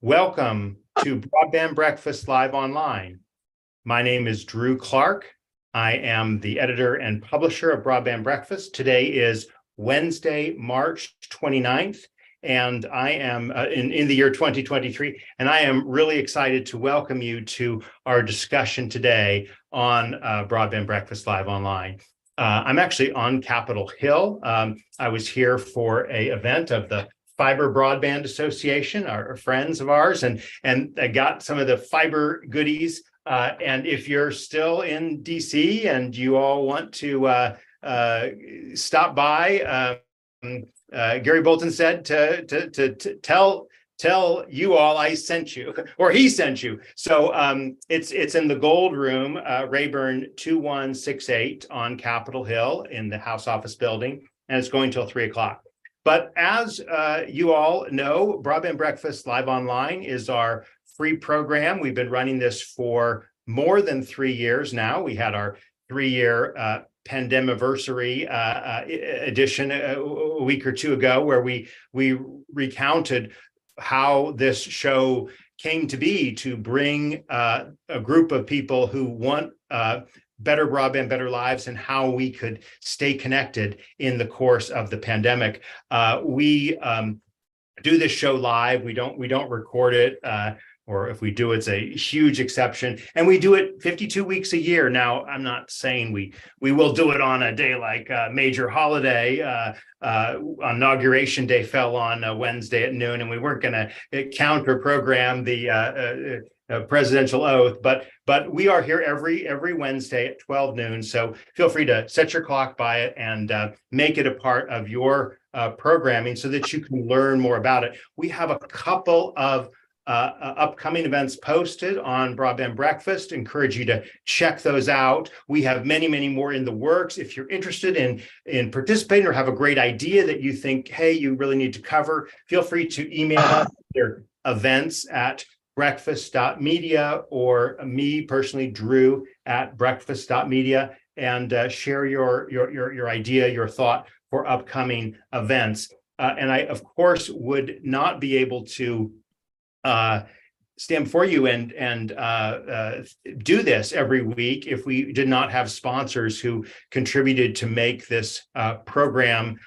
Welcome to Broadband Breakfast Live Online. My name is Drew Clark. I am the editor and publisher of Broadband Breakfast. Today is Wednesday, March 29th, and I am in the year 2023, and I am really excited to welcome you to our discussion today on Broadband Breakfast Live Online. I'm actually on Capitol Hill. I was here for an event of the Fiber Broadband Association, our friends of ours, and I got some of the fiber goodies. And if you're still in DC and you all want to stop by, Gary Bolton said to tell you all I sent you, or he sent you. So it's in the Gold Room, Rayburn 2168 on Capitol Hill in the House Office Building, and it's going till 3 o'clock. But as you all know, Broadband Breakfast Live Online is our free program. We've been running this for more than 3 years now. We had our 3-year pandemiversary edition a week or two ago, where we recounted how this show came to be, to bring a group of people who want better broadband, better lives, and how we could stay connected in the course of the pandemic. We do this show live. We don't record it, or if we do, it's a huge exception. And we do it 52 weeks a year. Now, I'm not saying we will do it on a day like a major holiday. Inauguration Day fell on Wednesday at noon, and we weren't going to counter program the presidential oath, but we are here every Wednesday at 12 noon. So feel free to set your clock by it and make it a part of your programming so that you can learn more about it. We have a couple of upcoming events posted on Broadband Breakfast. Encourage you to check those out. We have many more in the works. If you're interested in participating or have a great idea that you think, hey, you really need to cover, feel free to email us your events at breakfast.media, or me personally, Drew at breakfast.media, and share your idea, your thought for upcoming events. And I, of course, would not be able to stand before you and do this every week if we did not have sponsors who contributed to make this program,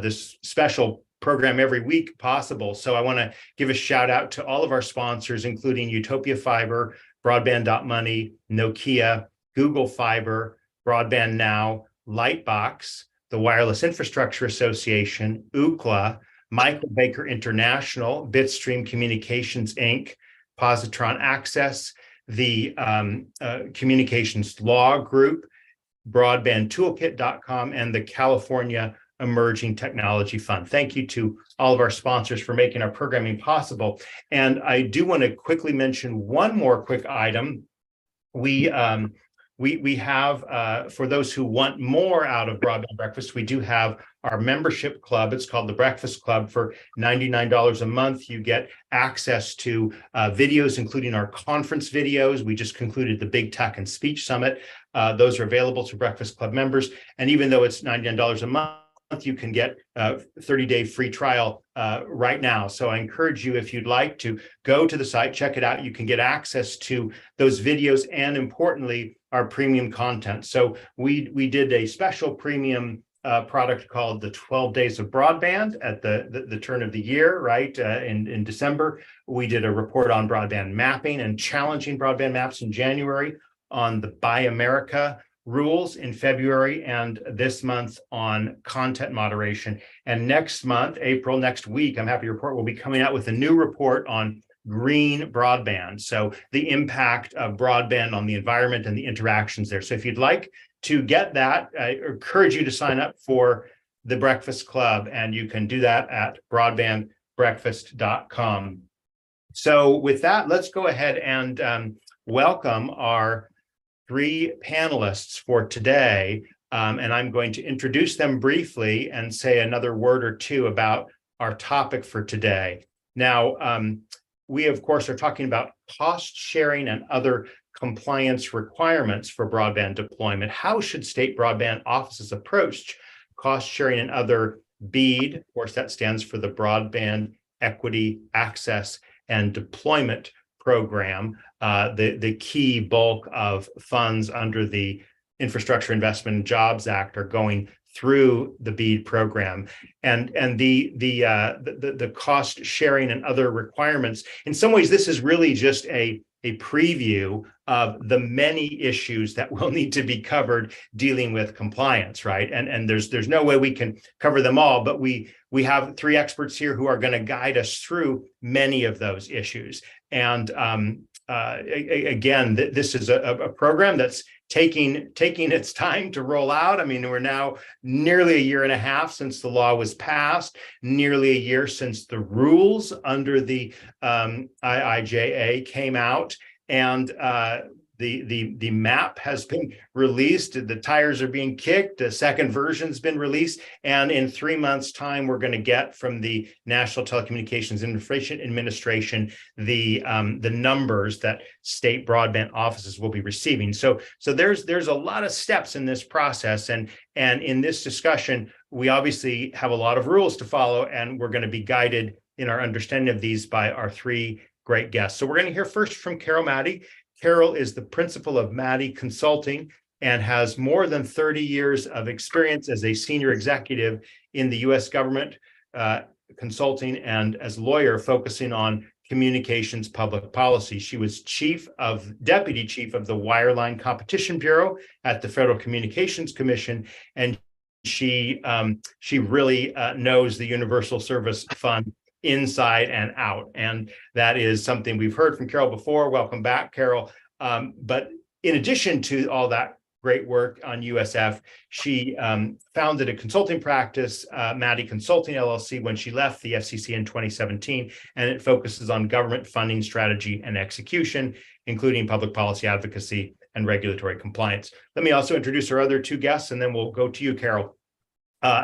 this special program every week, possible. So I want to give a shout out to all of our sponsors, including Utopia Fiber, Broadband.money, Nokia, Google Fiber, Broadband Now, Lightbox, the Wireless Infrastructure Association, Ookla, Michael Baker International, Bitstream Communications Inc., Positron Access, the Communications Law Group, BroadbandToolkit.com, and the California Emerging Technology Fund. Thank you to all of our sponsors for making our programming possible. And I do want to quickly mention one more quick item. We have, for those who want more out of Broadband Breakfast, we do have our membership club. It's called the Breakfast Club. For $99 a month, you get access to videos, including our conference videos. We just concluded the Big Tech and Speech Summit. Those are available to Breakfast Club members. And even though it's $99 a month, you can get a 30-day free trial right now. So I encourage you, if you'd like to, go to the site, check it out. You can get access to those videos and, importantly, our premium content. So we did a special premium product called the 12 Days of Broadband at the turn of the year, right? In December, we did a report on broadband mapping and challenging broadband maps in January, on the Buy America rules in February, and this month on content moderation. And next month, April, next week, I'm happy to report, we'll be coming out with a new report on green broadband. So the impact of broadband on the environment and the interactions there. So if you'd like to get that, I encourage you to sign up for the Breakfast Club, and you can do that at broadbandbreakfast.com. So with that, let's go ahead and welcome our 3 panelists for today, and I'm going to introduce them briefly and say another word or two about our topic for today. Now, we, of course, are talking about cost sharing and other compliance requirements for broadband deployment. How should state broadband offices approach cost sharing and other BEAD? Of course, that stands for the Broadband Equity, Access, and Deployment Program, the key bulk of funds under the Infrastructure Investment and Jobs Act are going through the BEAD program, and the cost sharing and other requirements. In some ways, this is really just a preview of the many issues that will need to be covered dealing with compliance, right? And there's no way we can cover them all, but we have three experts here who are going to guide us through many of those issues. And again, this is a program that's taking its time to roll out. I mean, we're now nearly a year and a half since the law was passed, nearly a year since the rules under the IIJA came out, and the map has been released. The tires are being kicked. The second version's been released, and in 3 months' time, we're going to get from the National Telecommunications Administration the numbers that state broadband offices will be receiving. So there's a lot of steps in this process, and in this discussion, we obviously have a lot of rules to follow, and we're going to be guided in our understanding of these by our three great guests. So we're going to hear first from Carol Mattey. Carol is the principal of Mattey Consulting and has more than 30 years of experience as a senior executive in the U.S. government, consulting and as a lawyer focusing on communications public policy. She was deputy chief of the Wireline Competition Bureau at the Federal Communications Commission, and she really knows the Universal Service Fund inside and out. And that is something we've heard from Carol before. Welcome back, Carol. But in addition to all that great work on USF, she founded a consulting practice, Mattey Consulting LLC, when she left the FCC in 2017, and it focuses on government funding strategy and execution, including public policy advocacy and regulatory compliance. Let me also introduce our other two guests, and then we'll go to you, Carol.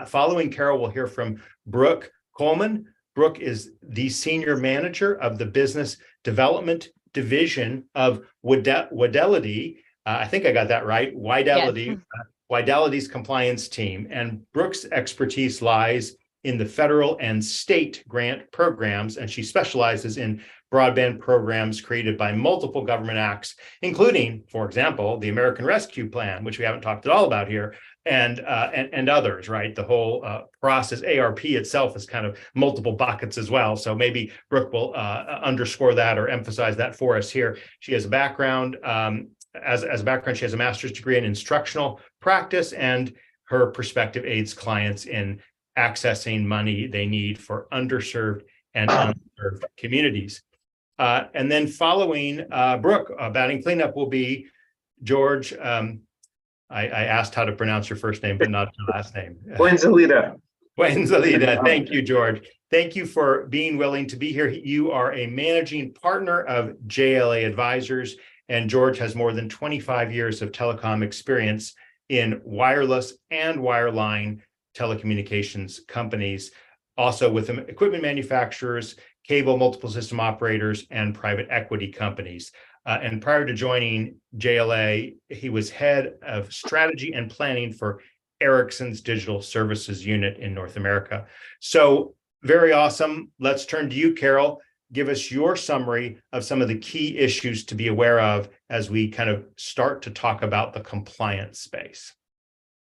Following Carol, we'll hear from Brooke Coleman. Brooke is the senior manager of the business development division of Widelity. I think I got that right. Widelity, yes. Widelity's compliance team. And Brooke's expertise lies in the federal and state grant programs, and she specializes in broadband programs created by multiple government acts, including, for example, the American Rescue Plan, which we haven't talked at all about here, and others, right? The whole process, ARP itself is kind of multiple buckets as well. So maybe Brooke will underscore that or emphasize that for us here. She has a background, as a background, she has a master's degree in instructional practice, and her perspective aids clients in accessing money they need for underserved and unserved communities. And then following Brooke, batting cleanup will be George. I asked how to pronounce your first name, but not your last name. Fuenzalida. Fuenzalida. Thank you, George. Thank you for being willing to be here. You are a managing partner of JLA Advisors, and George has more than 25 years of telecom experience in wireless and wireline telecommunications companies, also with equipment manufacturers, cable multiple system operators, and private equity companies. And prior to joining JLA, he was head of strategy and planning for Ericsson's digital services unit in North America. So very awesome. Let's turn to you, Carol. Give us your summary of some of the key issues to be aware of as we kind of start to talk about the compliance space.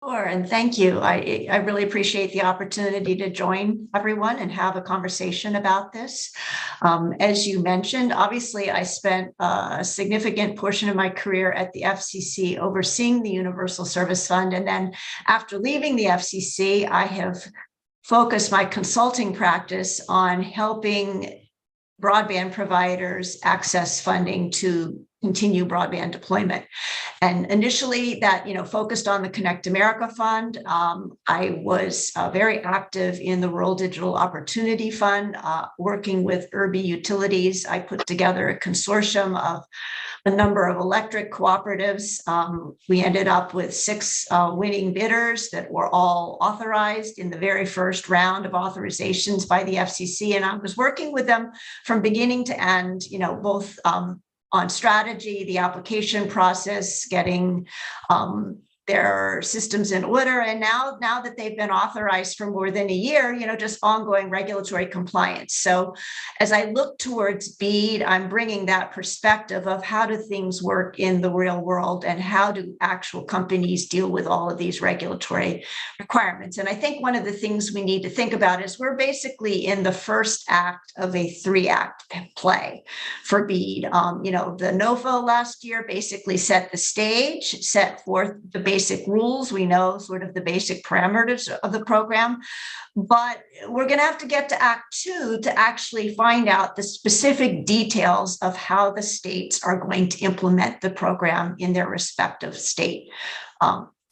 Sure, and thank you. I really appreciate the opportunity to join everyone and have a conversation about this. As you mentioned, obviously, I spent a significant portion of my career at the FCC overseeing the Universal Service Fund. And then after leaving the FCC, I have focused my consulting practice on helping broadband providers access funding to continue broadband deployment. And initially that, focused on the Connect America Fund. I was very active in the Rural Digital Opportunity Fund, working with Urbi Utilities. I put together a consortium of a number of electric cooperatives. We ended up with 6 winning bidders that were all authorized in the very first round of authorizations by the FCC. And I was working with them from beginning to end, both on strategy, the application process, getting their systems in order. And now that they've been authorized for more than a year, just ongoing regulatory compliance. So as I look towards BEAD, I'm bringing that perspective of how do things work in the real world and how do actual companies deal with all of these regulatory requirements. And I think one of the things we need to think about is we're basically in the first act of a 3-act play for BEAD. The NOFO last year basically set the stage, set forth the basic rules. We know sort of the basic parameters of the program, but we're going to have to get to Act 2 to actually find out the specific details of how the states are going to implement the program in their respective state.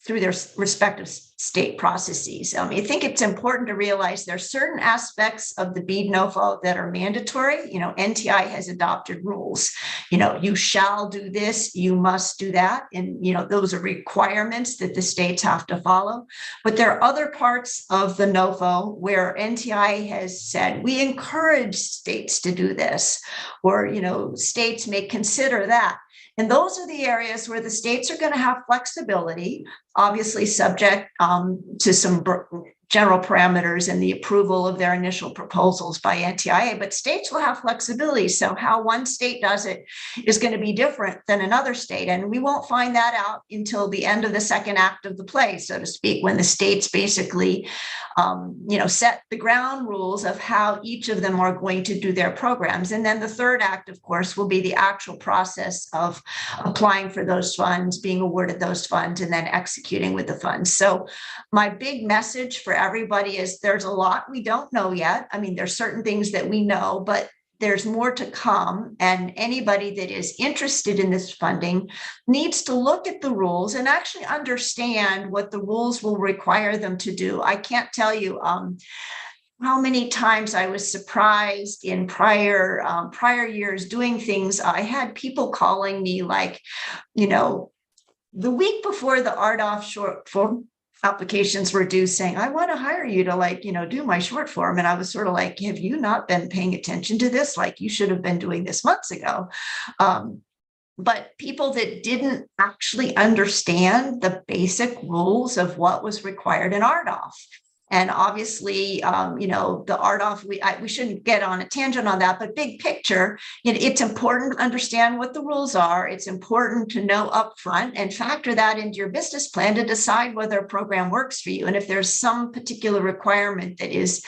Through their respective state processes. I think it's important to realize there are certain aspects of the BEAD NOFO that are mandatory. NTI has adopted rules. You shall do this, you must do that. And, those are requirements that the states have to follow. But there are other parts of the NOFO where NTI has said, we encourage states to do this, or, states may consider that. And those are the areas where the states are going to have flexibility, obviously subject to some general parameters and the approval of their initial proposals by NTIA, but states will have flexibility. So how one state does it is going to be different than another state. And we won't find that out until the end of the second act of the play, so to speak, when the states basically, set the ground rules of how each of them are going to do their programs. And then the third act, of course, will be the actual process of applying for those funds, being awarded those funds, and then executing with the funds. So my big message for everybody is there's a lot we don't know yet. There's certain things that we know, but there's more to come. And anybody that is interested in this funding needs to look at the rules and actually understand what the rules will require them to do. I can't tell you how many times I was surprised in prior years doing things. I had people calling me like, the week before the RDOF short form applications were due, saying, I want to hire you to do my short form. And I was sort of like, have you not been paying attention to this? Like, you should have been doing this months ago. But people that didn't actually understand the basic rules of what was required in RDOF. And obviously, the RDOF, we shouldn't get on a tangent on that, but big picture, it's important to understand what the rules are. It's important to know upfront and factor that into your business plan to decide whether a program works for you. And if there's some particular requirement that is,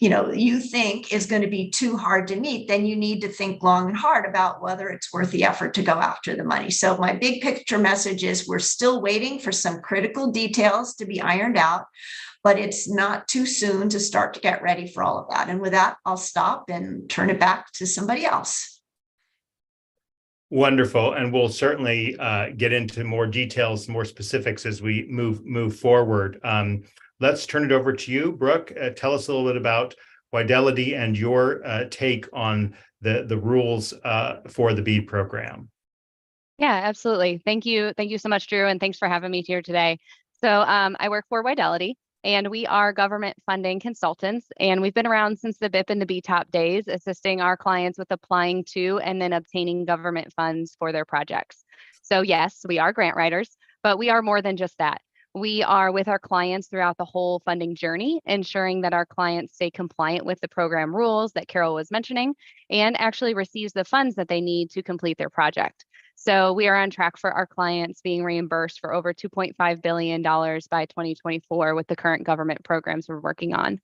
you think is going to be too hard to meet, then you need to think long and hard about whether it's worth the effort to go after the money. So my big picture message is we're still waiting for some critical details to be ironed out, but it's not too soon to start to get ready for all of that. And with that, I'll stop and turn it back to somebody else. Wonderful. And we'll certainly get into more details, more specifics as we move forward. Let's turn it over to you, Brooke. Tell us a little bit about Widelity and your take on the rules for the BEAD program. Yeah, absolutely. Thank you. Thank you so much, Drew. And thanks for having me here today. So I work for Widelity, and we are government funding consultants, and we've been around since the BIP and the BTOP days, assisting our clients with applying to and then obtaining government funds for their projects. So yes, we are grant writers, but we are more than just that. We are with our clients throughout the whole funding journey, ensuring that our clients stay compliant with the program rules that Carol was mentioning and actually receives the funds that they need to complete their project. So we are on track for our clients being reimbursed for over $2.5 billion by 2024 with the current government programs we're working on.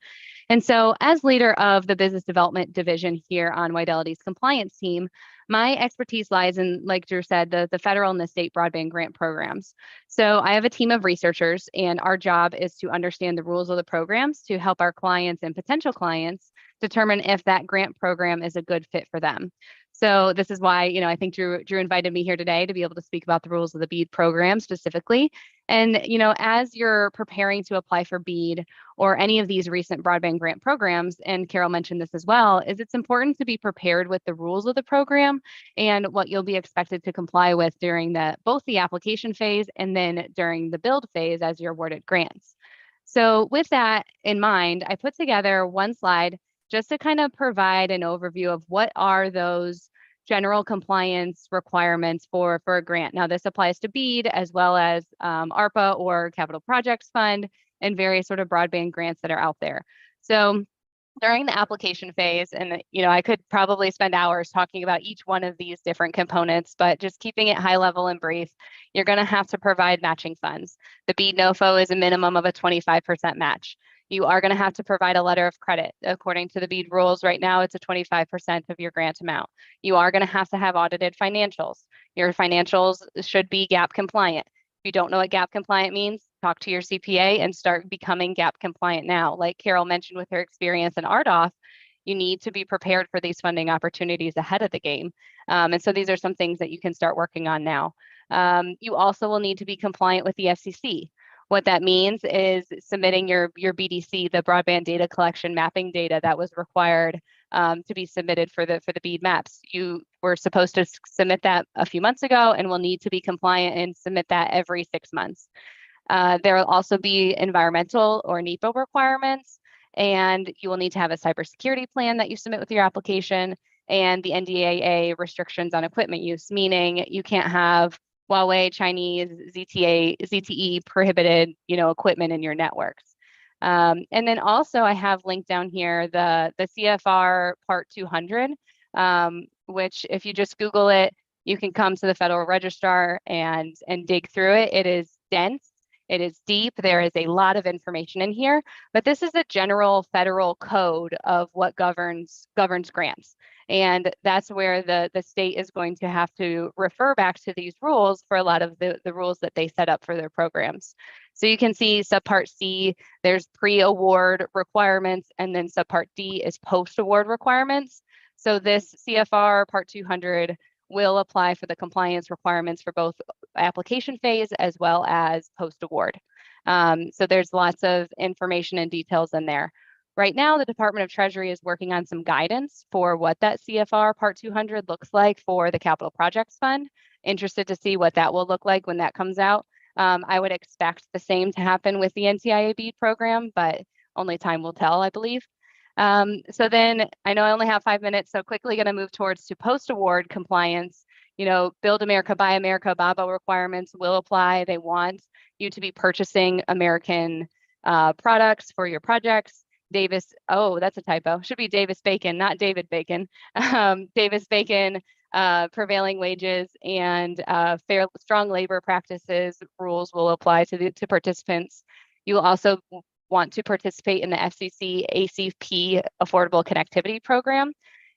And so as leader of the business development division here on Widelity's compliance team, my expertise lies in, like Drew said, the federal and the state broadband grant programs. So I have a team of researchers, and our job is to understand the rules of the programs to help our clients and potential clients determine if that grant program is a good fit for them. So this is why, I think Drew invited me here today to be able to speak about the rules of the BEAD program specifically. And, as you're preparing to apply for BEAD or any of these recent broadband grant programs, and Carol mentioned this as well, is it's important to be prepared with the rules of the program and what you'll be expected to comply with during both the application phase and then during the build phase as you're awarded grants. So with that in mind, I put together one slide just to kind of provide an overview of what are those general compliance requirements for a grant. Now, this applies to BEAD as well as ARPA or Capital Projects Fund and various sort of broadband grants that are out there. So during the application phase, and I could probably spend hours talking about each one of these different components, but just keeping it high level and brief, you're going to have to provide matching funds. The BEAD NOFO is a minimum of a 25% match. You are going to have to provide a letter of credit. According to the BEAD rules right now, it's a 25% of your grant amount. You are going to have audited financials. Your financials should be GAAP compliant. If you don't know what GAAP compliant means, talk to your CPA and start becoming GAAP compliant now. Like Carol mentioned with her experience in RDOF, you need to be prepared for these funding opportunities ahead of the game. And so these are some things that you can start working on now. You also will need to be compliant with the FCC. What that means is submitting your BDC, the broadband data collection mapping data that was required to be submitted for the BEAD maps. You were supposed to submit that a few months ago and will need to be compliant and submit that every 6 months. There will also be environmental or NEPA requirements, and you will need to have a cybersecurity plan that you submit with your application, and the NDAA restrictions on equipment use, meaning you can't have Huawei, Chinese, ZTE prohibited, equipment in your networks. And then also I have linked down here the CFR Part 200, which if you just Google it, you can come to the Federal Registrar and dig through it. It is dense. It is deep. There is a lot of information in here, but this is a general federal code of what governs grants. And that's where the state is going to have to refer back to these rules for a lot of the rules that they set up for their programs. So you can see Subpart C, there's pre-award requirements, and then Subpart D is post-award requirements. So this CFR Part 200 will apply for the compliance requirements for both application phase as well as post-award. So there's lots of information and details in there. Right now, the Department of Treasury is working on some guidance for what that CFR Part 200 looks like for the Capital Projects Fund. Interested to see what that will look like when that comes out. I would expect the same to happen with the NTIA BEAD program, but only time will tell, I believe. So then I know I only have 5 minutes, so quickly going to move towards to post-award compliance. Build America, Buy America, BABA requirements will apply. They want you to be purchasing American products for your projects. That's a typo. Should be Davis-Bacon, not David Bacon. Davis-Bacon, prevailing wages and fair, strong labor practices rules will apply to participants. You will also want to participate in the FCC ACP Affordable Connectivity Program.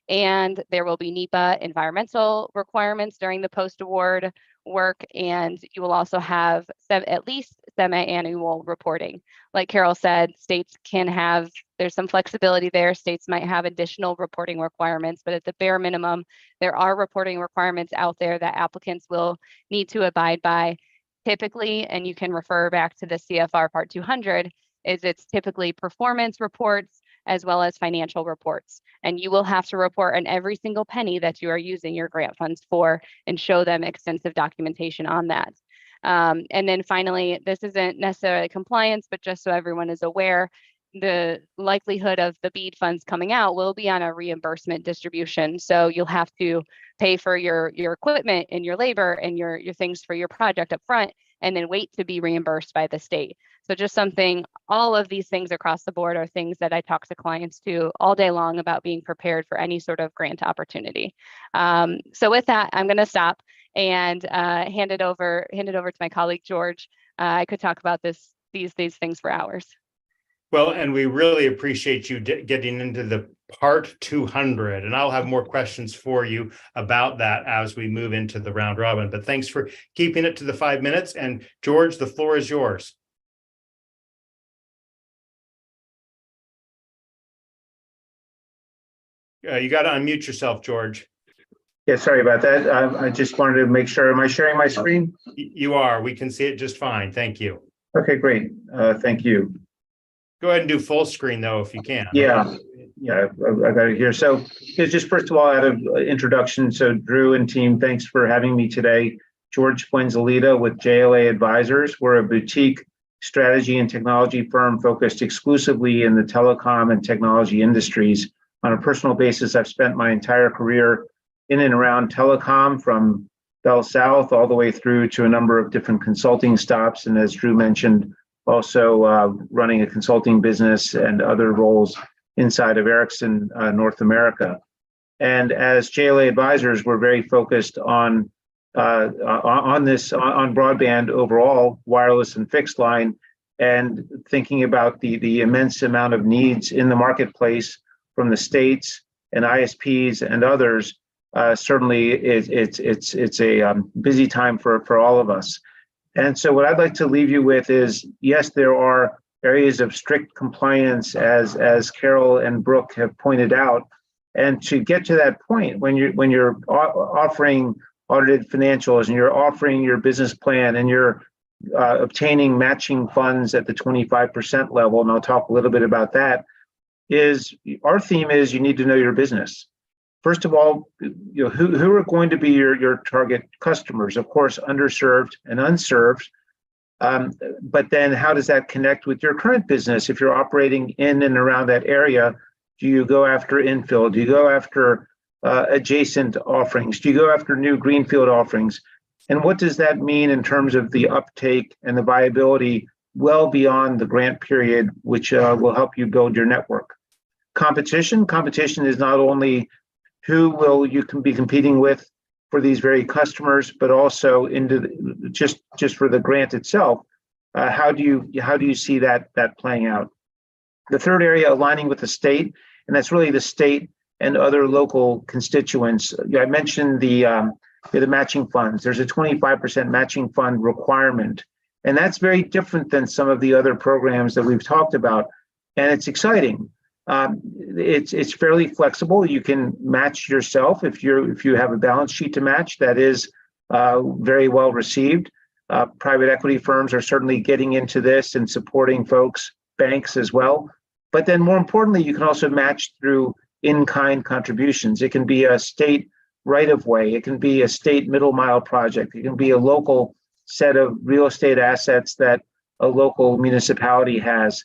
And there will be NEPA environmental requirements during the post-award work. And you will also have at least semi-annual reporting. Like Carol said, states can have, there's some flexibility there. States might have additional reporting requirements, but at the bare minimum, there are reporting requirements out there that applicants will need to abide by. Typically, and you can refer back to the CFR Part 200, it's typically performance reports as well as financial reports. And you will have to report on every single penny that you are using your grant funds for and show them extensive documentation on that. And then finally, this isn't necessarily compliance, but just so everyone is aware, the likelihood of the BEAD funds coming out will be on a reimbursement distribution. So you'll have to pay for your equipment and your labor and your things for your project up front, and then wait to be reimbursed by the state. So just something, all of these things across the board are things that I talk to clients to all day long about being prepared for any sort of grant opportunity. So with that, I'm going to stop and hand it over to my colleague, George. I could talk about these things for hours. Well, and we really appreciate you getting into the Part 200, and I'll have more questions for you about that as we move into the round robin. But thanks for keeping it to the 5 minutes. And George, the floor is yours. You got to unmute yourself, George. Yeah, sorry about that. I just wanted to make sure. Am I sharing my screen? You are. We can see it just fine. Thank you. Okay, great. Thank you. Go ahead and do full screen, though, if you can. Yeah, I got it here. So just first of all, out of introduction, so Drew and team, thanks for having me today. George Fuenzalida with JLA Advisors. We're a boutique strategy and technology firm focused exclusively in the telecom and technology industries. On a personal basis, I've spent my entire career in and around telecom, from Bell South all the way through to a number of different consulting stops. And as Drew mentioned, also running a consulting business and other roles inside of Ericsson North America. And as JLA advisors, we're very focused on broadband overall, wireless and fixed line, and thinking about the immense amount of needs in the marketplace from the states and ISPs and others. Certainly, it's a busy time for all of us. And so what I'd like to leave you with is, yes, there are areas of strict compliance, as Carol and Brooke have pointed out. And to get to that point, when you're offering audited financials and you're offering your business plan and you're obtaining matching funds at the 25% level, and I'll talk a little bit about that, our theme is you need to know your business. First of all, who are going to be your target customers? Of course, underserved and unserved. But then how does that connect with your current business? If you're operating in and around that area, do you go after infill? Do you go after adjacent offerings? Do you go after new greenfield offerings? And what does that mean in terms of the uptake and the viability well beyond the grant period, which will help you build your network? Competition is not only who will you can be competing with for these very customers, but also just for the grant itself. How do you see that playing out? The third area, aligning with the state, and that's really the state and other local constituents. I mentioned the matching funds. There's a 25% matching fund requirement, and that's very different than some of the other programs that we've talked about, and it's exciting. It's fairly flexible. You can match yourself if you have a balance sheet to match. That is very well received. Private equity firms are certainly getting into this and supporting folks, banks as well. But then more importantly, you can also match through in-kind contributions. It can be a state right-of-way. It can be a state middle-mile project. It can be a local set of real estate assets that a local municipality has.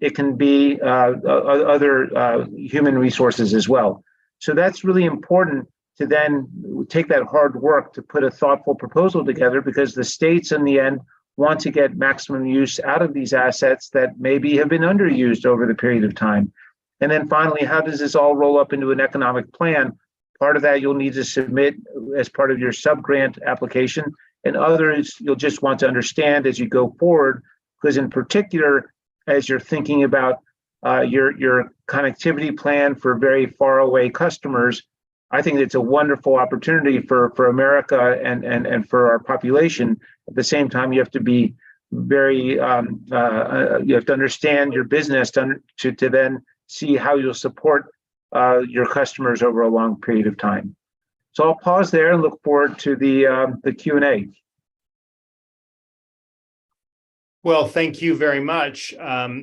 It can be other human resources as well. So that's really important to then take that hard work to put a thoughtful proposal together, because the states in the end want to get maximum use out of these assets that maybe have been underused over the period of time. And then finally, how does this all roll up into an economic plan? Part of that you'll need to submit as part of your sub-grant application, and others you'll just want to understand as you go forward, because in particular, as you're thinking about your connectivity plan for very far away customers, I think it's a wonderful opportunity for America and for our population. At the same time, you have to be very, you have to understand your business to then see how you'll support your customers over a long period of time. So I'll pause there and look forward to the Q&A. Well, thank you very much.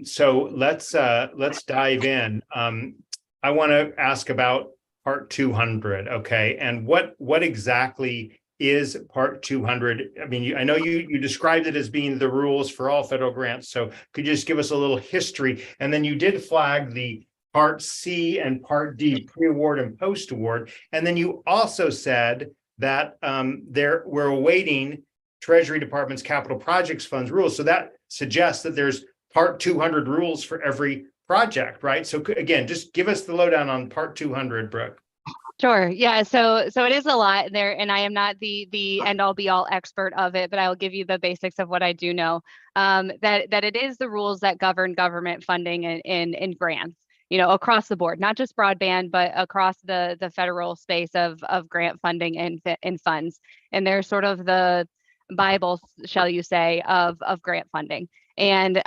So let's dive in. I want to ask about Part 200, okay? And what exactly is Part 200? I mean, I know you described it as being the rules for all federal grants. So could you just give us a little history? And then you did flag the Part C and Part D, pre-award and post-award. And then you also said that we're awaiting Treasury Department's capital projects funds rules. So that suggests that there's Part 200 rules for every project, right? So again, just give us the lowdown on Part 200, Brooke. Sure. Yeah. So it is a lot there, and I am not the end all be all expert of it, but I will give you the basics of what I do know. That it is the rules that govern government funding in grants, across the board, not just broadband, but across the federal space of grant funding and funds. And they're sort of the Bible, shall you say, of grant funding. And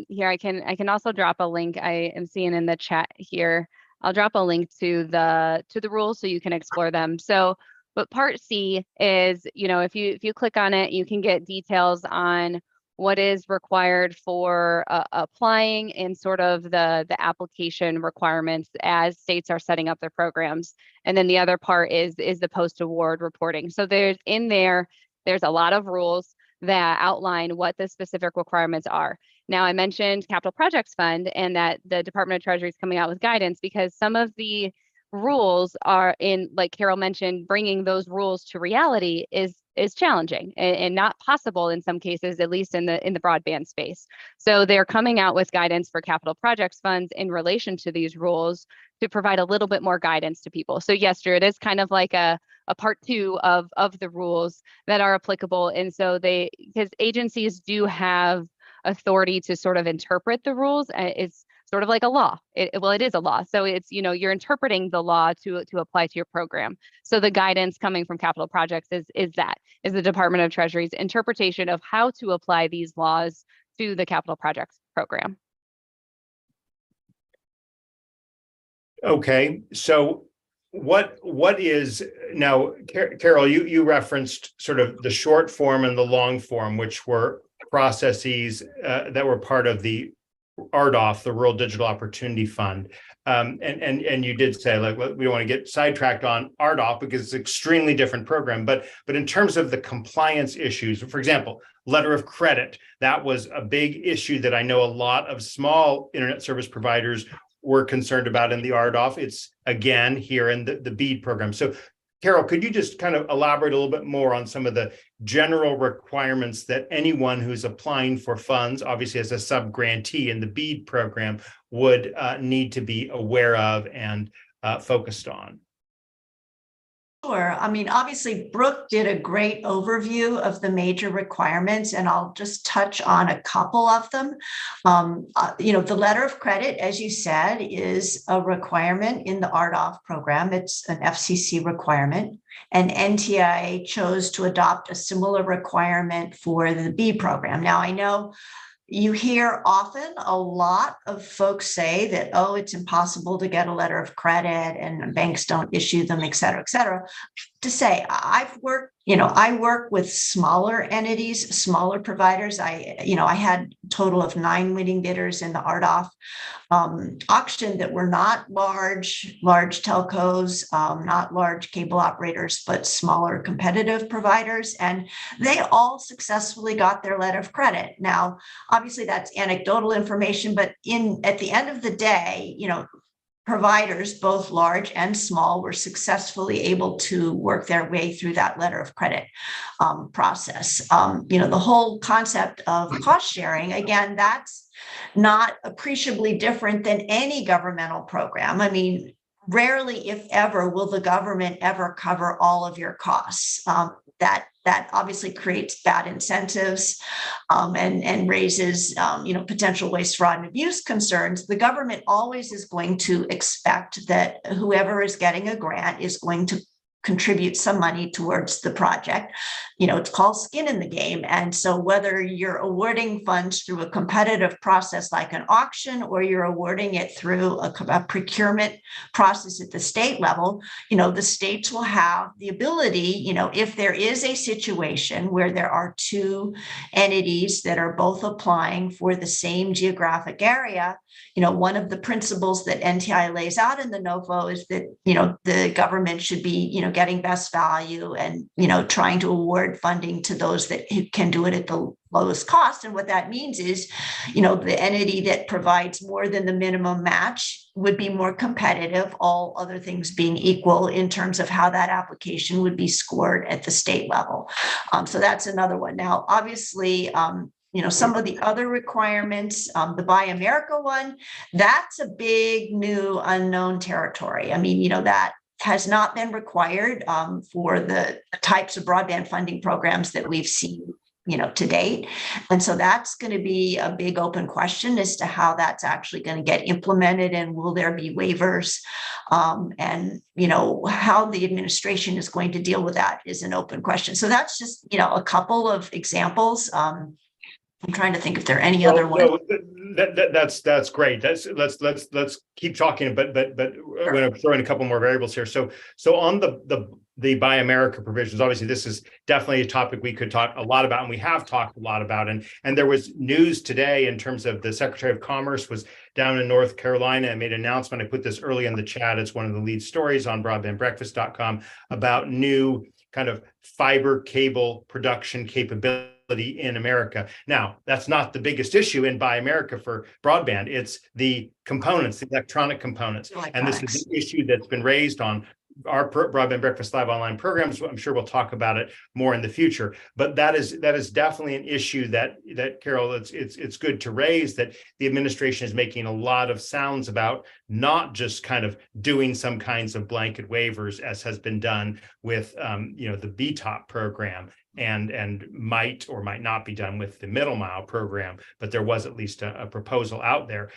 here I can also drop a link. I am seeing in the chat here. I'll drop a link to the rules so you can explore them. So, but Part C is, if you click on it, you can get details on what is required for applying and sort of the application requirements as states are setting up their programs. And then the other part is the post-award reporting. So there's a lot of rules that outline what the specific requirements are. Now, I mentioned Capital Projects Fund and that the Department of Treasury is coming out with guidance, because some of the rules are in, like Carol mentioned, bringing those rules to reality is challenging and not possible in some cases, at least in the broadband space. So they're coming out with guidance for capital projects funds in relation to these rules to provide a little bit more guidance to people. So yes, Drew, it is kind of like a part two of the rules that are applicable. And so because agencies do have authority to sort of interpret the rules, it's sort of like a law. It is a law. So it's, you're interpreting the law to apply to your program. So the guidance coming from capital projects is the Department of Treasury's interpretation of how to apply these laws to the capital projects program. Okay, so what is now, Carol, you referenced sort of the short form and the long form, which were processes that were part of the RDOF, the Rural Digital Opportunity Fund. And you did say, like, we don't want to get sidetracked on RDOF because it's an extremely different program, but in terms of the compliance issues, for example, letter of credit, that was a big issue that I know a lot of small internet service providers were concerned about in the RDOF. It's again here in the BEAD program. So Carol, could you just kind of elaborate a little bit more on some of the general requirements that anyone who's applying for funds, obviously as a subgrantee in the BEAD program, would need to be aware of and focused on? Sure. I mean, obviously, Brooke did a great overview of the major requirements, and I'll just touch on a couple of them. The letter of credit, as you said, is a requirement in the RDOF program. It's an FCC requirement, and NTIA chose to adopt a similar requirement for the BEAD program. Now, I know you hear often a lot of folks say that, oh, it's impossible to get a letter of credit and banks don't issue them, et cetera, et cetera. To say, I work with smaller entities, smaller providers. I had a total of 9 winning bidders in the RDOF auction that were not large telcos, not large cable operators, but smaller competitive providers. And they all successfully got their letter of credit. Now, obviously that's anecdotal information, but at the end of the day, providers, both large and small, were successfully able to work their way through that letter of credit process. The whole concept of cost sharing, again, that's not appreciably different than any governmental program. I mean, rarely, if ever, will the government ever cover all of your costs. That obviously creates bad incentives and raises potential waste, fraud, and abuse concerns. The government always is going to expect that whoever is getting a grant is going to contribute some money towards the project. It's called skin in the game. And so whether you're awarding funds through a competitive process like an auction, or you're awarding it through a procurement process at the state level, the states will have the ability, if there is a situation where there are 2 entities that are both applying for the same geographic area, one of the principles that NTI lays out in the NOFO is that, the government should be, getting best value and, trying to award funding to those that can do it at the lowest cost. And what that means is, the entity that provides more than the minimum match would be more competitive, all other things being equal, in terms of how that application would be scored at the state level. So that's another one. Now, obviously, some of the other requirements, the Buy America one, that's a big new unknown territory. I mean, that has not been required for the types of broadband funding programs that we've seen, to date. And so that's going to be a big open question as to how that's actually going to get implemented, and will there be waivers, and, how the administration is going to deal with that is an open question. So that's just, a couple of examples. I'm trying to think if there are any other ones. That's great. Let's keep talking, but I'm going to throw in a couple more variables here. So on the Buy America provisions, obviously this is definitely a topic we could talk a lot about, and we have talked a lot about. And there was news today in terms of the Secretary of Commerce was down in North Carolina and made an announcement. I put this early in the chat. It's one of the lead stories on broadbandbreakfast.com about new kind of fiber cable production capability in America. Now, that's not the biggest issue in Buy America for broadband. It's the components, the electronic components. And this is an issue that's been raised on our Broadband Breakfast Live online programs. I'm sure we'll talk about it more in the future, but that is definitely an issue that Carol, it's good to raise, that the administration is making a lot of sounds about, not just kind of doing some kinds of blanket waivers as has been done with the BTOP program, and might or might not be done with the middle mile program, but there was at least a proposal out there.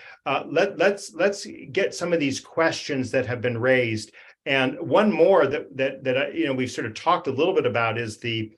Let's get some of these questions that have been raised. And one more that we've sort of talked a little bit about is the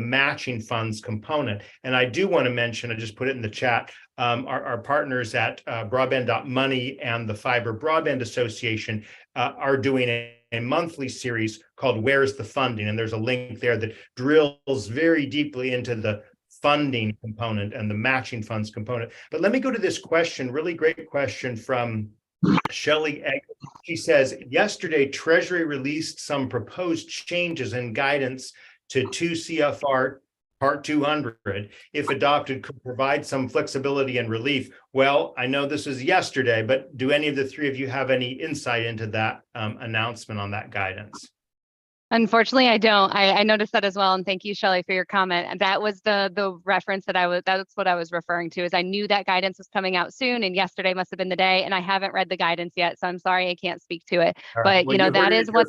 matching funds component. And I do want to mention, I just put it in the chat, our partners at Broadband.money and the Fiber Broadband Association are doing a monthly series called Where's the Funding? And there's a link there that drills very deeply into the funding component and the matching funds component. But let me go to this question, really great question from Shelley Egg. She says, yesterday, Treasury released some proposed changes in guidance to 2 CFR Part 200, if adopted, could provide some flexibility and relief. Well, I know this is yesterday, but do any of the three of you have any insight into that announcement on that guidance? Unfortunately, I don't. I noticed that as well, and thank you, Shelley, for your comment. And that was the reference that's what I was referring to, is I knew that guidance was coming out soon, and yesterday must have been the day, and I haven't read the guidance yet, so I'm sorry I can't speak to it. But well, that is what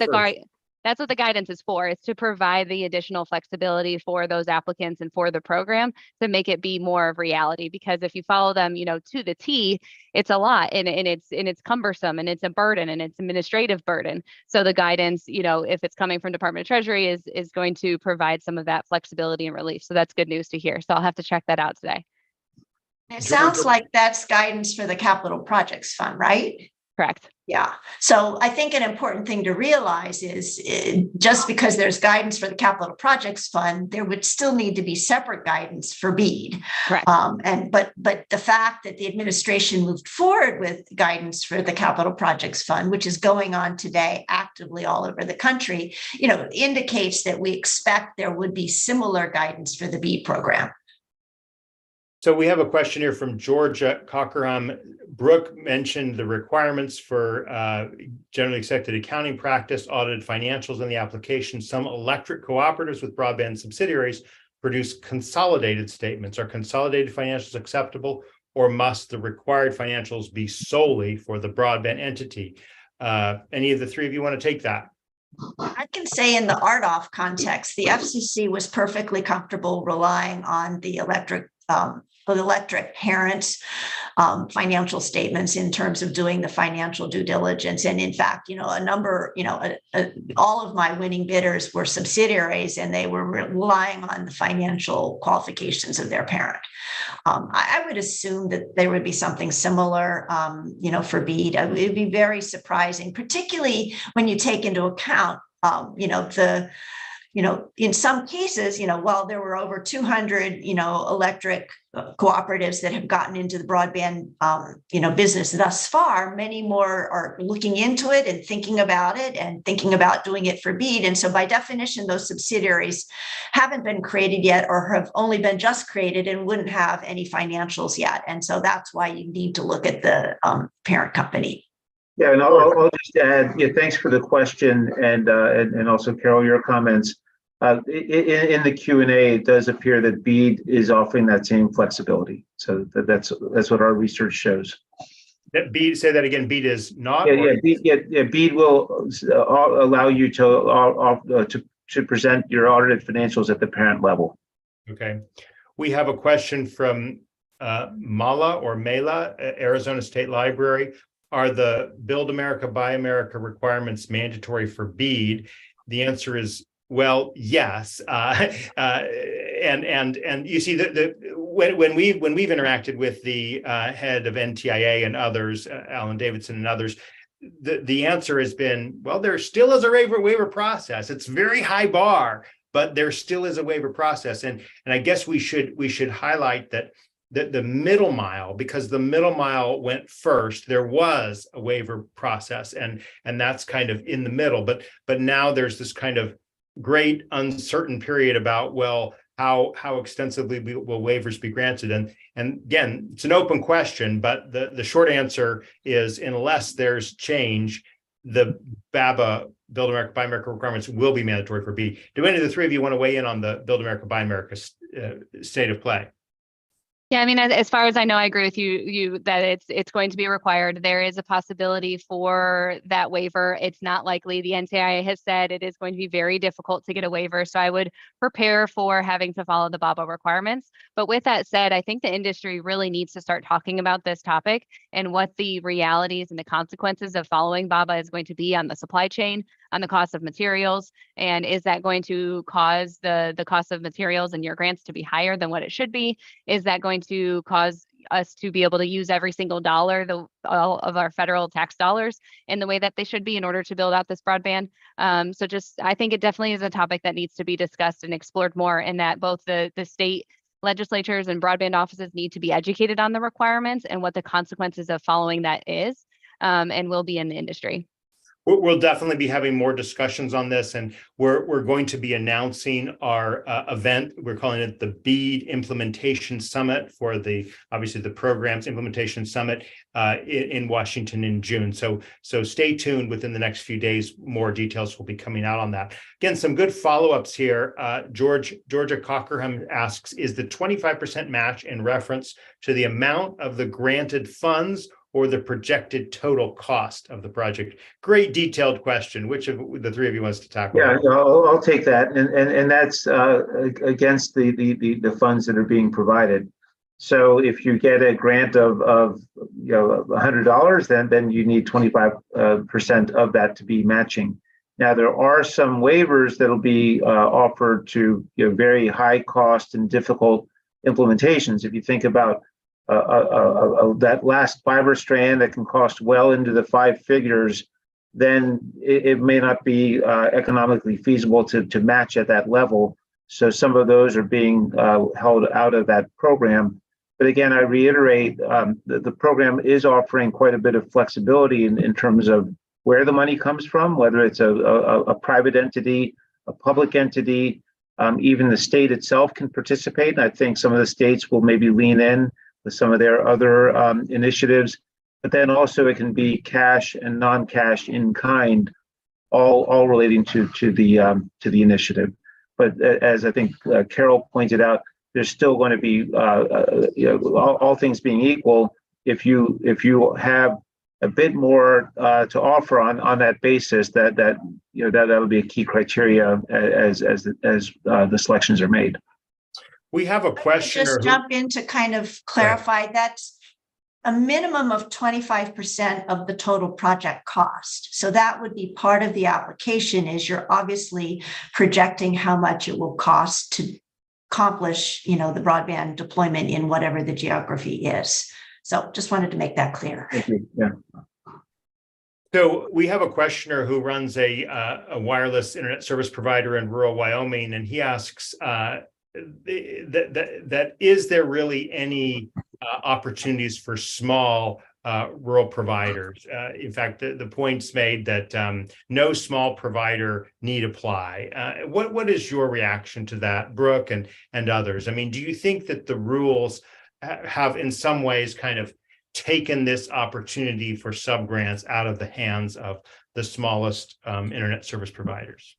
that's what the guidance is for. It's to provide the additional flexibility for those applicants and for the program to make it be more of reality. Because if you follow them, to the T, it's a lot, and it's cumbersome, and it's a burden, and it's administrative burden. So the guidance, if it's coming from Department of Treasury, is going to provide some of that flexibility and relief. So that's good news to hear. So I'll have to check that out today. It sounds like that's guidance for the Capital Projects Fund, right? Correct. Yeah. So I think an important thing to realize is just because there's guidance for the Capital Projects Fund, there would still need to be separate guidance for BEAD. Correct. But the fact that the administration moved forward with guidance for the Capital Projects Fund, which is going on today actively all over the country, indicates that we expect there would be similar guidance for the BEAD program. So we have a question here from Georgia Cockerham. Brooke mentioned the requirements for generally accepted accounting practice, audited financials in the application. Some electric cooperatives with broadband subsidiaries produce consolidated statements. Are consolidated financials acceptable, or must the required financials be solely for the broadband entity? Any of the three of you want to take that? I can say in the RDOF context, the FCC was perfectly comfortable relying on the electric parent financial statements in terms of doing the financial due diligence. And in fact, all of my winning bidders were subsidiaries, and they were relying on the financial qualifications of their parent. I would assume that there would be something similar, for BEAD. It would be very surprising, particularly when you take into account, in some cases, while there were over 200, electric cooperatives that have gotten into the broadband, business thus far, many more are looking into it and thinking about doing it for BEAD. And so by definition, those subsidiaries haven't been created yet, or have only been just created and wouldn't have any financials yet. And so that's why you need to look at the parent company. Yeah, and I'll just add, thanks for the question, and also Carol, your comments. In the Q&A, it does appear that BEAD is offering that same flexibility. So that's what our research shows. That BEAD, say that again. BEAD is not. BEAD will allow you to present your audited financials at the parent level. Okay, we have a question from Mala, Arizona State Library. Are the Build America, Buy America requirements mandatory for BEAD? The answer is, well, yes. And you see that when we've interacted with the head of NTIA and others, Alan Davidson and others, the answer has been, well, there still is a waiver process. It's a very high bar, but there still is a waiver process. And I guess we should highlight that the middle mile, because the middle mile went first, there was a waiver process, and that's kind of in the middle. But now there's this kind of great uncertain period about, well, how extensively will waivers be granted? And again, it's an open question, but the short answer is unless there's change, the BABA, Build America, Buy America requirements will be mandatory for B. Do any of the three of you want to weigh in on the Build America, Buy America state of play? Yeah, I mean, as far as I know, I agree with you that it's going to be required. There is a possibility for that waiver. It's not likely. The NTIA has said it is going to be very difficult to get a waiver. So I would prepare for having to follow the BABA requirements. But with that said, I think the industry really needs to start talking about this topic and what the realities and the consequences of following BABA is going to be on the supply chain, on the cost of materials, and is that going to cause the cost of materials and your grants to be higher than what it should be? Is that going to cause us to be able to use every single dollar, all of our federal tax dollars, in the way that they should be in order to build out this broadband? So I think it definitely is a topic that needs to be discussed and explored more, and that both the state legislatures and broadband offices need to be educated on the requirements and what the consequences of following that is, and will be in the industry. We'll definitely be having more discussions on this, and we're going to be announcing our event. We're calling it the BEAD Implementation Summit for obviously the program's implementation summit in Washington in June. So stay tuned. Within the next few days, more details will be coming out on that. Again, some good follow-ups here. Georgia Cockerham asks, is the 25% match in reference to the amount of the granted funds or the projected total cost of the project? Great detailed question. Which of the three of you wants to tackle? Yeah, I'll take that, and that's against the funds that are being provided. So if you get a grant of $100, then you need 25% of that to be matching. Now there are some waivers that'll be offered to very high cost and difficult implementations. If you think about that last fiber strand that can cost well into the 5 figures, then it may not be economically feasible to match at that level. So some of those are being held out of that program. But again, I reiterate, the program is offering quite a bit of flexibility in terms of where the money comes from, whether it's a private entity, a public entity, even the state itself can participate. And I think some of the states will maybe lean in with some of their other initiatives, but then also it can be cash and non-cash in kind, all relating to the initiative. But as I think Carol pointed out, there's still going to be all things being equal. If you have a bit more to offer on that basis, that'll be a key criteria as the selections are made. We have a question. Just jump in to kind of clarify, that's a minimum of 25% of the total project cost. So that would be part of the application, is you're obviously projecting how much it will cost to accomplish, the broadband deployment in whatever the geography is. So just wanted to make that clear. Thank you. Yeah. So we have a questioner who runs a wireless internet service provider in rural Wyoming, and he asks, that is there really any opportunities for small rural providers? In fact, the point's made that no small provider need apply. What is your reaction to that, Brooke and others? I mean, do you think that the rules have in some ways kind of taken this opportunity for subgrants out of the hands of the smallest internet service providers?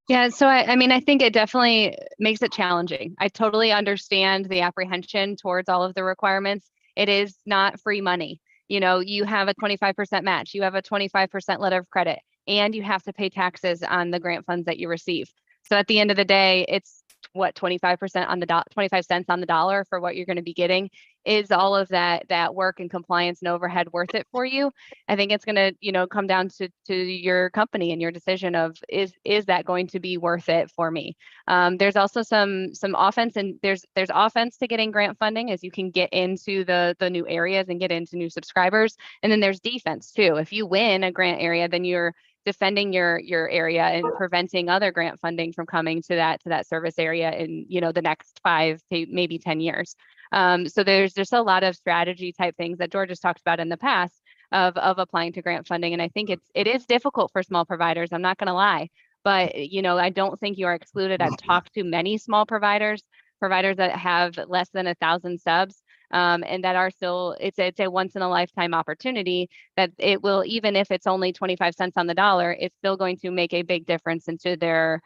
Yeah, so I mean, I think it definitely makes it challenging. I totally understand the apprehension towards all of the requirements. It is not free money. You have a 25% match, you have a 25% letter of credit, and you have to pay taxes on the grant funds that you receive. So at the end of the day, it's what, 25% on the 25 cents on the dollar for what you're going to be getting. Is all of that work and compliance and overhead worth it for you? I think it's going to, come down to your company and your decision of is that going to be worth it for me? There's also some offense, and there's offense to getting grant funding, as you can get into the new areas and get into new subscribers. And then there's defense too. If you win a grant area, then you're defending your area and preventing other grant funding from coming to that service area in the next 5 to maybe 10 years. So there's just a lot of strategy type things that George has talked about in the past of applying to grant funding. And I think it is difficult for small providers. I'm not going to lie. but I don't think you are excluded. I've talked to many small providers that have less than 1,000 subs, and that are still, it's a once in a lifetime opportunity that it will, even if it's only 25 cents on the dollar, it's still going to make a big difference into their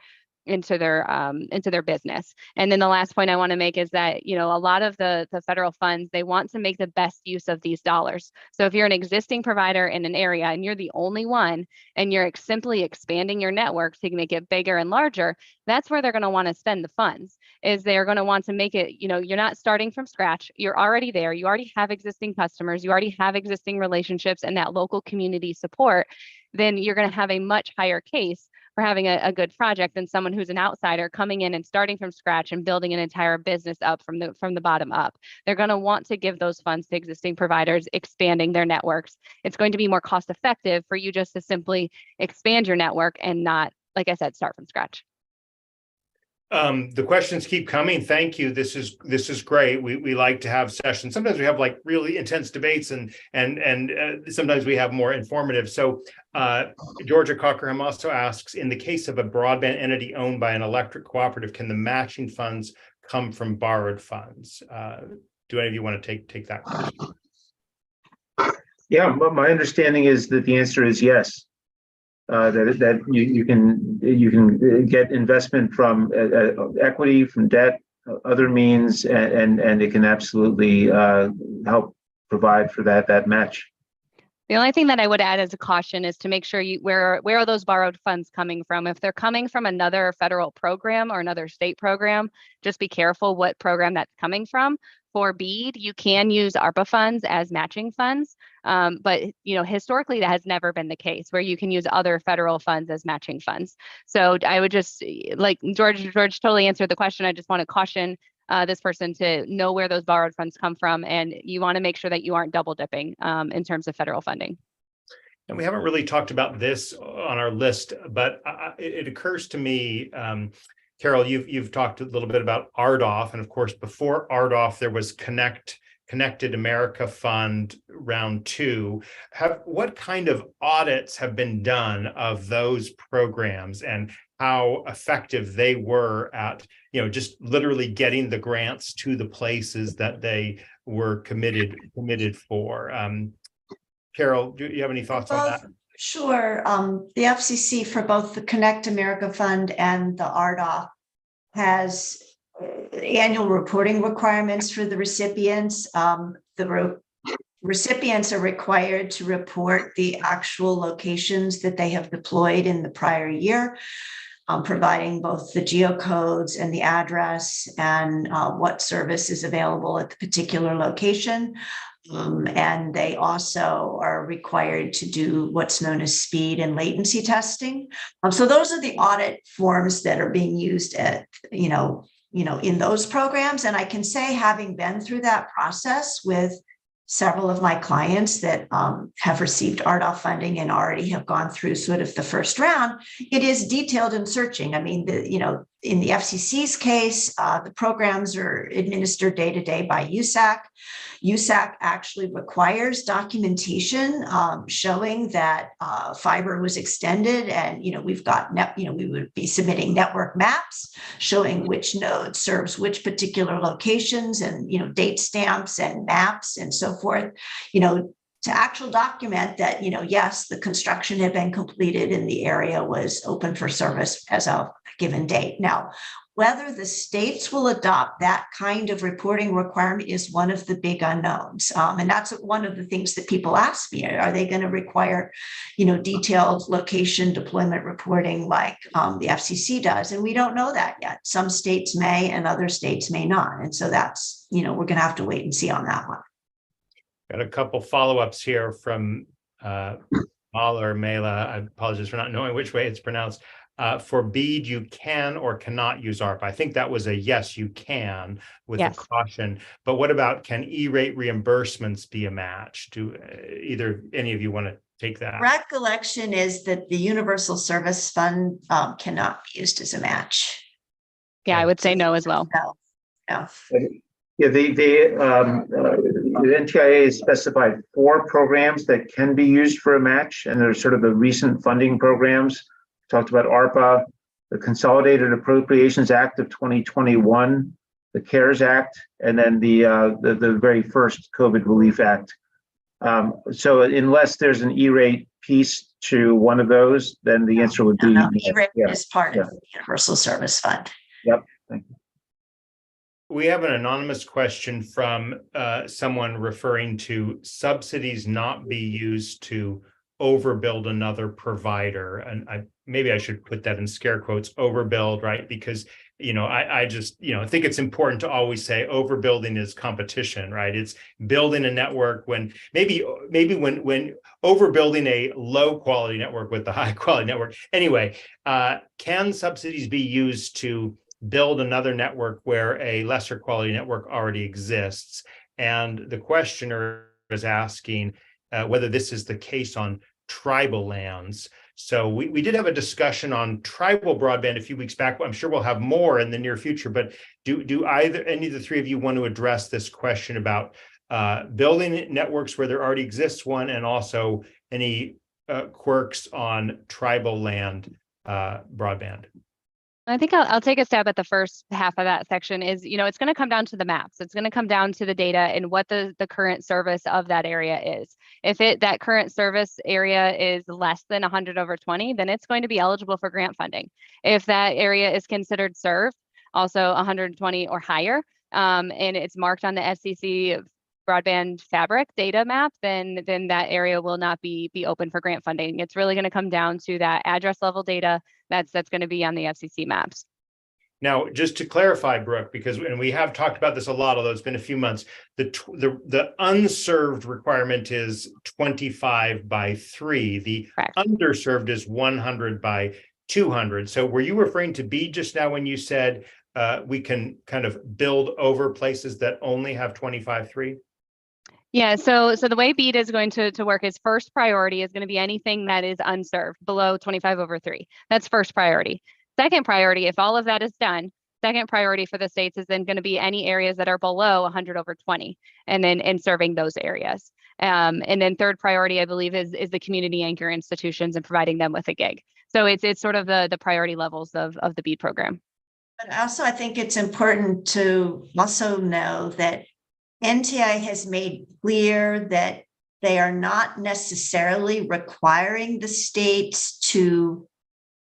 business. And then the last point I want to make is that, a lot of the federal funds, they want to make the best use of these dollars. So if you're an existing provider in an area and you're the only one, and you're simply expanding your network to make it bigger and larger, that's where they're going to want to spend the funds. Is they're going to want to make it, you're not starting from scratch. You're already there. You already have existing customers. You already have existing relationships and that local community support. Then you're going to have a much higher case for having a good project than someone who's an outsider coming in and starting from scratch and building an entire business up from the bottom up. They're going to want to give those funds to existing providers, expanding their networks. It's going to be more cost effective for you just to simply expand your network and not, like I said, start from scratch. The questions keep coming. Thank you. This is great. We like to have sessions. Sometimes we have like really intense debates, and sometimes we have more informative. So Georgia Cockerham also asks, in the case of a broadband entity owned by an electric cooperative, can the matching funds come from borrowed funds? Do any of you want to take that question? Yeah, but my understanding is that the answer is yes. That you can get investment from equity, from debt, other means, and it can absolutely help provide for that match. The only thing that I would add as a caution is to make sure where are those borrowed funds coming from? If they're coming from another federal program or another state program, just be careful what program that's coming from. For BEAD, you can use ARPA funds as matching funds, but historically that has never been the case where you can use other federal funds as matching funds. So I would just, like George totally answered the question. I just want to caution this person to know where those borrowed funds come from, and you want to make sure that you aren't double dipping in terms of federal funding. And we haven't really talked about this on our list, but it occurs to me, Carol, you've talked a little bit about RDOF, and of course, before RDOF, there was Connected America Fund Round 2. What kind of audits have been done of those programs and how effective they were at, just literally getting the grants to the places that they were committed for? Carol, do you have any thoughts on that? Sure. The FCC, for both the Connect America Fund and the RDOF, has annual reporting requirements for the recipients. The recipients are required to report the actual locations that they have deployed in the prior year, providing both the geocodes and the address and what service is available at the particular location. And they also are required to do what's known as speed and latency testing. So those are the audit forms that are being used at, in those programs. And I can say, having been through that process with several of my clients that have received RDOF funding and already have gone through sort of the first round, it is detailed and searching. I mean, in the FCC's case, the programs are administered day to day by USAC. USAC actually requires documentation showing that fiber was extended, and we've got we would be submitting network maps showing which node serves which particular locations, and date stamps and maps and so forth. To actually document that yes, the construction had been completed and the area was open for service as of a given date. Now, whether the states will adopt that kind of reporting requirement is one of the big unknowns. And that's one of the things that people ask me. Are they going to require, detailed location deployment reporting like the FCC does? And we don't know that yet. Some states may and other states may not. And so that's, we're going to have to wait and see on that one. Got a couple follow-ups here from Mala or Mela. I apologize for not knowing which way it's pronounced. For BEAD, you can or cannot use ARPA. I think that was a yes, you can, with a caution. But what about, can E-rate reimbursements be a match? Do either any of you want to take that? Recollection is that the Universal Service Fund cannot be used as a match. Yeah, I would say no as well. No. Yeah, the NTIA has specified 4 programs that can be used for a match, and they're sort of the recent funding programs. talked about ARPA, the Consolidated Appropriations Act of 2021, the CARES Act, and then the very first COVID Relief Act. So unless there's an E-rate piece to one of those, then the answer would be no. E-rate is part yeah. of the Universal Service Fund. Yep. Thank you. We have an anonymous question from someone referring to subsidies not be used to overbuild another provider. And maybe I should put that in scare quotes, overbuild, right? Because, I just, I think it's important to always say overbuilding is competition, right? It's building a network when maybe when overbuilding a low quality network with the high quality network. Anyway, can subsidies be used to build another network where a lesser quality network already exists? And the questioner is asking whether this is the case on tribal lands. So we did have a discussion on tribal broadband a few weeks back. I'm sure we'll have more in the near future, but do any of the three of you want to address this question about building networks where there already exists one, and also any quirks on tribal land broadband? I think I'll take a stab at the first half of that section. Is, it's going to come down to the maps. It's going to come down to the data and what the current service of that area is. If that current service area is less than 100/20, then it's going to be eligible for grant funding. If that area is considered served, also 120 or higher, and it's marked on the FCC broadband fabric data map, then that area will not be open for grant funding. It's really going to come down to that address level data that's going to be on the FCC maps. Now, just to clarify, Brooke, and we have talked about this a lot, although it's been a few months, the unserved requirement is 25/3. The Correct. Underserved is 100/200. So were you referring to B just now when you said we can kind of build over places that only have 25/3? Yeah, so the way BEAD is going to work is first priority is going to be anything that is unserved below 25/3. That's first priority. Second priority, if all of that is done, second priority for the states is then going to be any areas that are below 100/20, and then serving those areas. And then third priority, I believe, is the community anchor institutions and providing them with a gig. So it's sort of the priority levels of the BEAD program. But also, I think it's important to also know that NTI has made clear that they are not necessarily requiring the states to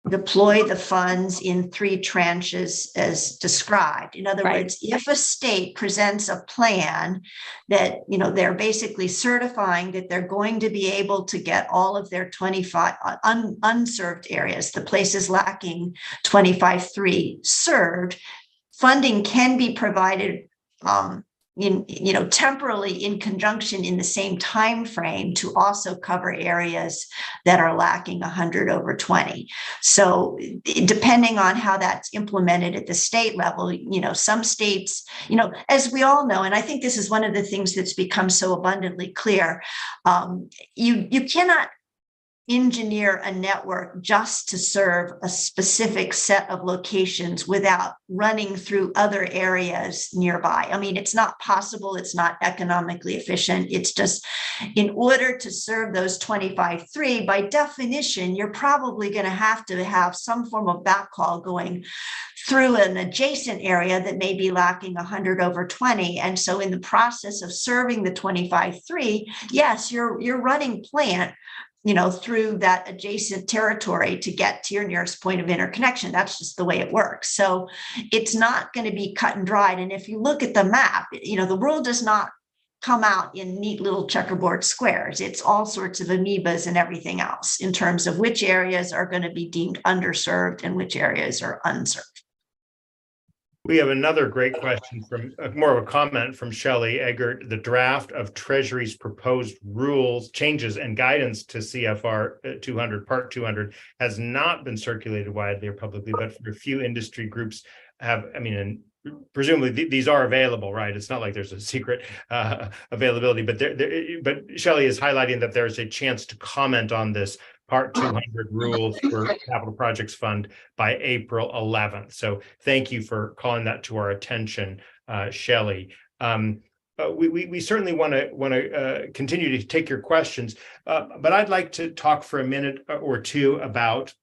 deploy the funds in 3 tranches as described. In other words, if a state presents a plan that, they're basically certifying that they're going to be able to get all of their 25 unserved areas, the places lacking 25/3 served, funding can be provided temporarily in conjunction in the same time frame to also cover areas that are lacking 100/20. So depending on how that's implemented at the state level, some states, as we all know, and I think this is one of the things that's become so abundantly clear, you cannot engineer a network just to serve a specific set of locations without running through other areas nearby. I mean, it's not possible. It's not economically efficient. It's just, in order to serve those 25/3, by definition, you're probably going to have some form of backhaul going through an adjacent area that may be lacking 100/20. And so in the process of serving the 25/3, yes, you're running plant through that adjacent territory to get to your nearest point of interconnection. That's just the way it works. So it's not going to be cut and dried. And if you look at the map, the world does not come out in neat little checkerboard squares. It's all sorts of amoebas and everything else in terms of which areas are going to be deemed underserved and which areas are unserved. We have another great question from more of a comment from Shelley Eggert. The draft of Treasury's proposed rules, changes, and guidance to CFR 200, Part 200 has not been circulated widely or publicly, but for a few industry groups have, and presumably these are available, right? It's not like there's a secret availability, but Shelley is highlighting that there's a chance to comment on this Part 200 rules for Capital Projects Fund by April 11th. So thank you for calling that to our attention, Shelley. We certainly want to continue to take your questions, but I'd like to talk for a minute or two about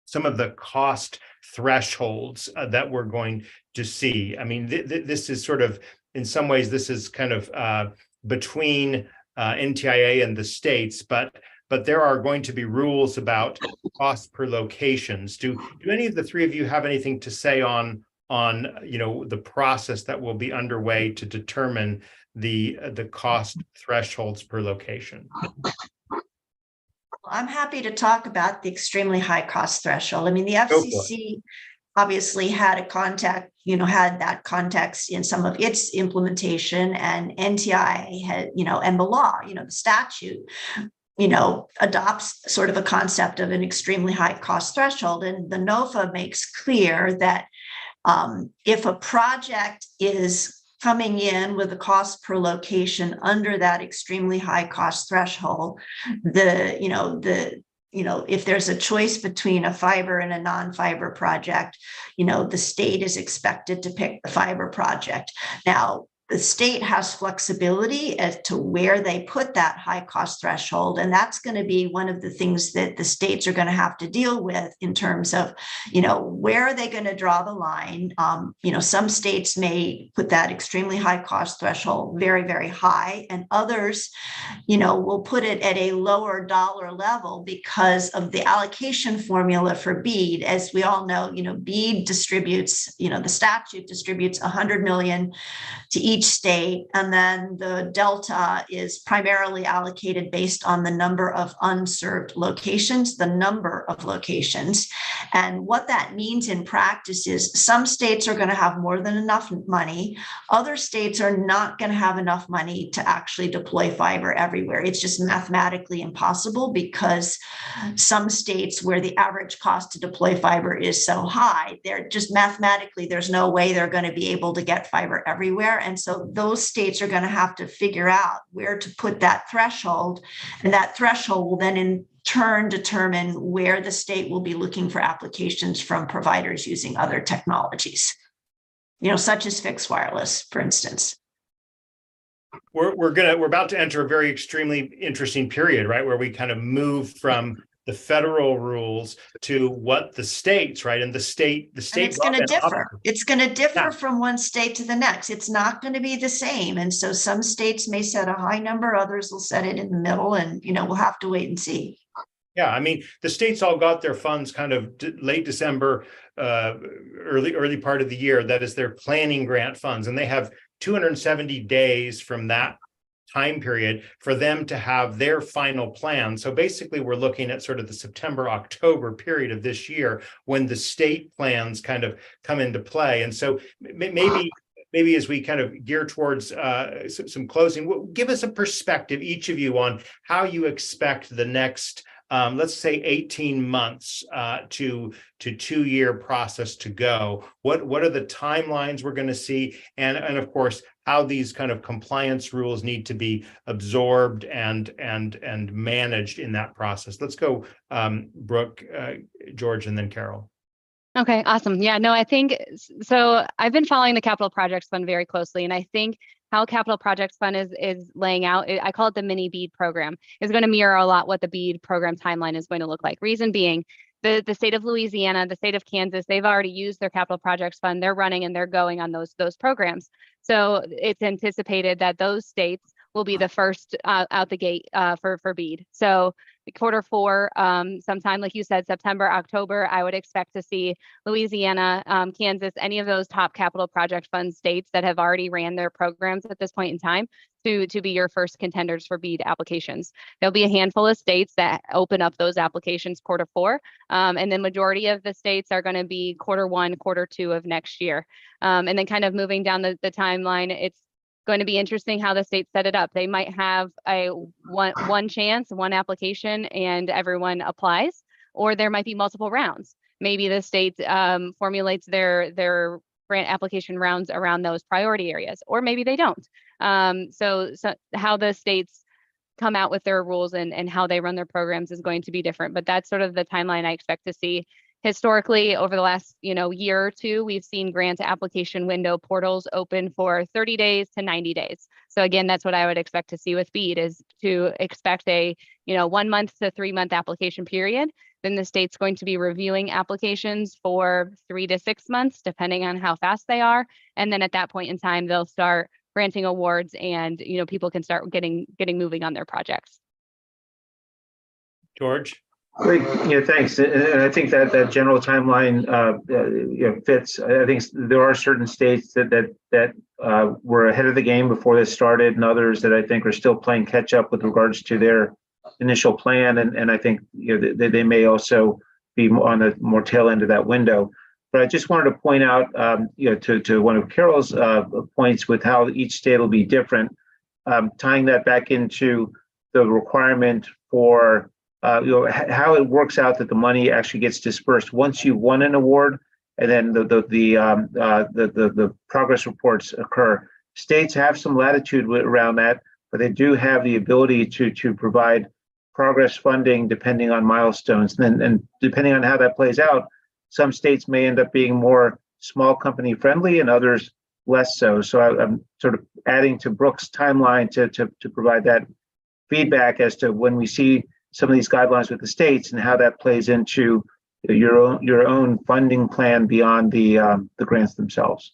some of the cost thresholds that we're going to see. I mean, this is sort of, in some ways, this is kind of between NTIA and the states, but there are going to be rules about cost per locations. Do any of the three of you have anything to say on the process that will be underway to determine the cost thresholds per location? I'm happy to talk about the extremely high cost threshold. I mean, the Go for it. FCC obviously had had that context in some of its implementation, and NTIA had, and the law, the statute, adopts sort of a concept of an extremely high cost threshold. And the NOFA makes clear that if a project is coming in with a cost per location under that extremely high cost threshold, if there's a choice between a fiber and a non-fiber project, the state is expected to pick the fiber project. Now, the state has flexibility as to where they put that high cost threshold. And that's going to be one of the things that the states are going to have to deal with in terms of, where are they going to draw the line? Some states may put that extremely high cost threshold very, very high, and others, will put it at a lower dollar level because of the allocation formula for BEAD. As we all know, BEAD distributes, the statute distributes 100 million to each state, and then the delta is primarily allocated based on the number of unserved locations, the number of locations. And what that means in practice is some states are going to have more than enough money. Other states are not going to have enough money to actually deploy fiber everywhere. It's just mathematically impossible, because some states where the average cost to deploy fiber is so high, they're just mathematically, there's no way they're going to be able to get fiber everywhere. And so those states are going to have to figure out where to put that threshold. And that threshold will then in turn determine where the state will be looking for applications from providers using other technologies, such as fixed wireless, for instance. We're about to enter a very extremely interesting period, right, where we kind of move from the federal rules to what the states, right? And the state and it's going to differ. It's going to differ from one state to the next. It's not going to be the same. And so some states may set a high number, others will set it in the middle, and we'll have to wait and see. Yeah, I mean, the states all got their funds kind of late December, early part of the year. That is their planning grant funds, and they have 270 days from that time period for them to have their final plan. So basically, we're looking at sort of the September-October period of this year when the state plans kind of come into play. And so maybe as we kind of gear towards some closing, give us a perspective, each of you, on how you expect the next let's say 18 months to 2-year process to go. What are the timelines we're going to see, and of course how these kind of compliance rules need to be absorbed and managed in that process. Let's go, Brooke, George, and then Carol. Okay, awesome. Yeah, no, I think so. I've been following the Capital Projects Fund very closely, and I think how Capital Projects Fund is laying out, I call it the mini BEAD program, is going to mirror a lot what the BEAD program timeline is going to look like. Reason being, the state of Louisiana, the state of Kansas, they've already used their Capital Projects Fund. They're running and they're going on those programs. So it's anticipated that those states will be the first out the gate for BEAD. So Q4, sometime, like you said, September, October, I would expect to see Louisiana, Kansas, any of those top capital project fund states that have already ran their programs at this point in time to be your first contenders for BEAD applications. There'll be a handful of states that open up those applications Q4, and the majority of the states are going to be Q1, Q2 of next year. And then kind of moving down the timeline, it's going to be interesting how the states set it up. They might have a one chance, one application, and everyone applies, or there might be multiple rounds. Maybe the state formulates their grant application rounds around those priority areas, or maybe they don't. So how the states come out with their rules and how they run their programs is going to be different, but that's sort of the timeline I expect to see. Historically, over the last year or two, we've seen grant application window portals open for 30 days to 90 days. So again, that's what I would expect to see with BEAD, is to expect a 1 month to 3 month application period. then the state's going to be reviewing applications for 3 to 6 months, depending on how fast they are. And then at that point in time, they'll start granting awards, and people can start getting moving on their projects. George? Great, yeah, thanks. And I think that general timeline fits. I think there are certain states that were ahead of the game before this started, and others that I think are still playing catch up with regards to their initial plan. And I think they may also be on the more tail end of that window. But I just wanted to point out, to one of Carol's points with how each state will be different, tying that back into the requirement for how it works out that the money actually gets dispersed once you've won an award, and then the progress reports occur. States have some latitude around that, but they do have the ability to provide progress funding depending on milestones. And depending on how that plays out, some states may end up being more small company friendly and others less so. So I'm sort of adding to Brooke's timeline to provide that feedback as to when we see some of these guidelines with the states and how that plays into your own funding plan beyond the grants themselves.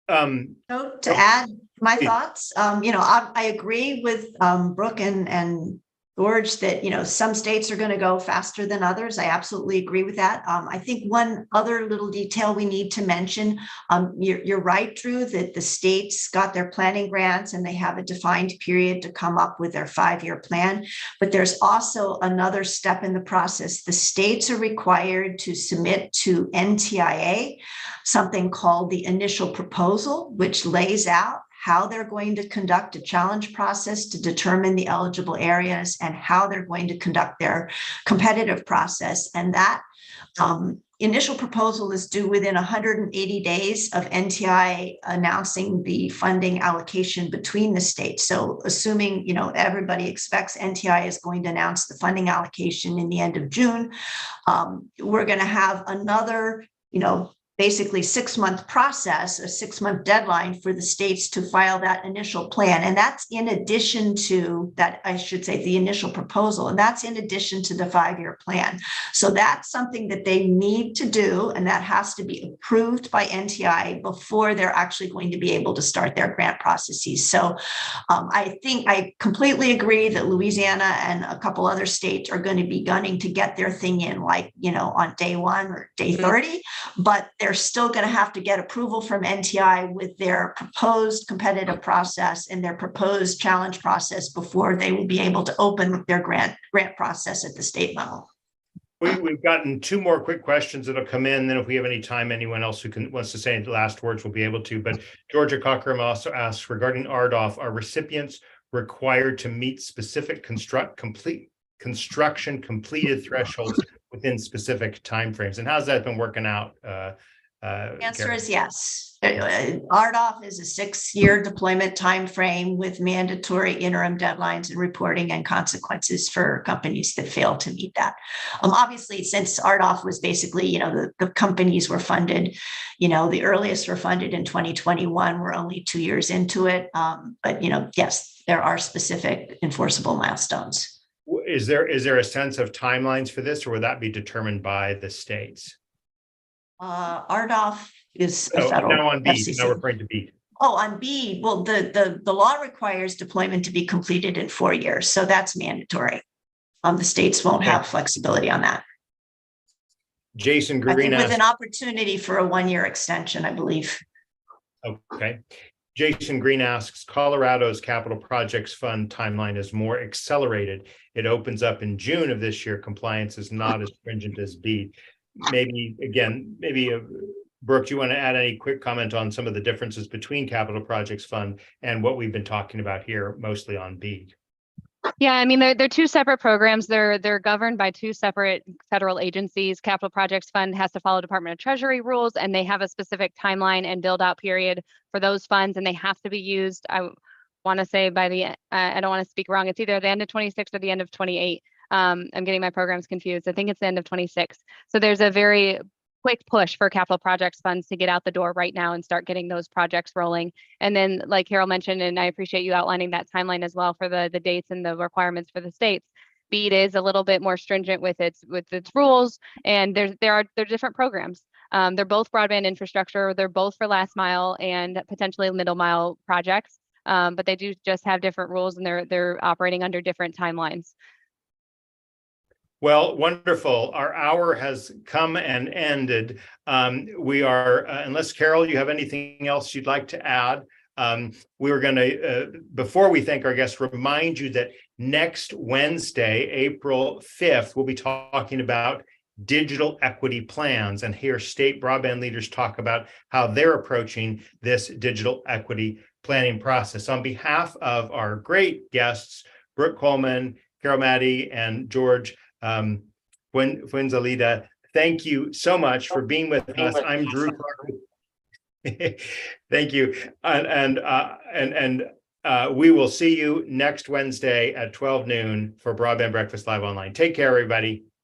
So to add my thoughts, I agree with Brooke and George that, some states are going to go faster than others. I absolutely agree with that. I think one other little detail we need to mention, you're right, Drew, that the states got their planning grants and they have a defined period to come up with their 5-year plan. But there's also another step in the process. The states are required to submit to NTIA something called the initial proposal, which lays out how they're going to conduct a challenge process to determine the eligible areas and how they're going to conduct their competitive process. And that initial proposal is due within 180 days of NTI announcing the funding allocation between the states. So assuming, everybody expects NTI is going to announce the funding allocation in the end of June, we're going to have another, basically 6-month process, a 6-month deadline for the states to file that initial plan. And that's in addition to that, I should say, the initial proposal, and that's in addition to the 5-year plan. So that's something that they need to do, and that has to be approved by NTI before they're actually going to be able to start their grant processes. So I think I completely agree that Louisiana and a couple other states are going to be gunning to get their thing in, like, on day 1 or day 30, but they're still going to have to get approval from NTI with their proposed competitive process and their proposed challenge process before they will be able to open their grant process at the state level. We've gotten 2 more quick questions that'll come in. Then if we have any time, anyone else who wants to say the last words will be able to. But Georgia Cochran also asks, regarding RDOF, are recipients required to meet specific construction completed thresholds within specific timeframes? And how's that been working out? Answer is yes. RDOF is a 6-year deployment time frame with mandatory interim deadlines and reporting and consequences for companies that fail to meet that. Obviously, since RDOF was basically, the companies were funded, the earliest were funded in 2021. We're only 2 years into it. But, yes, there are specific enforceable milestones. Is there a sense of timelines for this, or will that be determined by the states? RDOF is a federal. Now on BEAD, FCC. now referring to BEAD. Oh, on BEAD, well, the law requires deployment to be completed in 4 years, so that's mandatory. The states won't have flexibility on that. Jason I Green think with asks, an opportunity for a 1-year extension, I believe. okay. Jason Green asks, Colorado's Capital Projects Fund timeline is more accelerated. It opens up in June of this year. Compliance is not as stringent as BEAD. Maybe Brooke, do you want to add any quick comment on some of the differences between Capital Projects Fund and what we've been talking about here, mostly on BEAD? Yeah, I mean, they're 2 separate programs. They're governed by 2 separate federal agencies. Capital Projects Fund has to follow Department of Treasury rules, and they have a specific timeline and build out period for those funds, and they have to be used, I want to say, by the, I don't want to speak wrong, it's either the end of 26 or the end of 28. I'm getting my programs confused. I think it's the end of 26. So there's a very quick push for capital projects funds to get out the door right now and start getting those projects rolling. And then, like Carol mentioned, and I appreciate you outlining that timeline as well for the dates and the requirements for the states. BEAD is a little bit more stringent with its rules, and there are different programs. They're both broadband infrastructure. They're both for last mile and potentially middle mile projects, but they do just have different rules, and they're operating under different timelines. Well, wonderful. Our hour has come and ended. We are, unless Carol, you have anything else you'd like to add? We were going to, before we thank our guests, remind you that next Wednesday, April 5th, we'll be talking about digital equity plans and hear state broadband leaders talk about how they're approaching this digital equity planning process. On behalf of our great guests, Brooke Coleman, Carol Mattey, and George Fuenzalida, thank you so much for being with us. I'm Drew Clark. Thank you. And we will see you next Wednesday at 12 noon for Broadband Breakfast Live Online. Take care, everybody.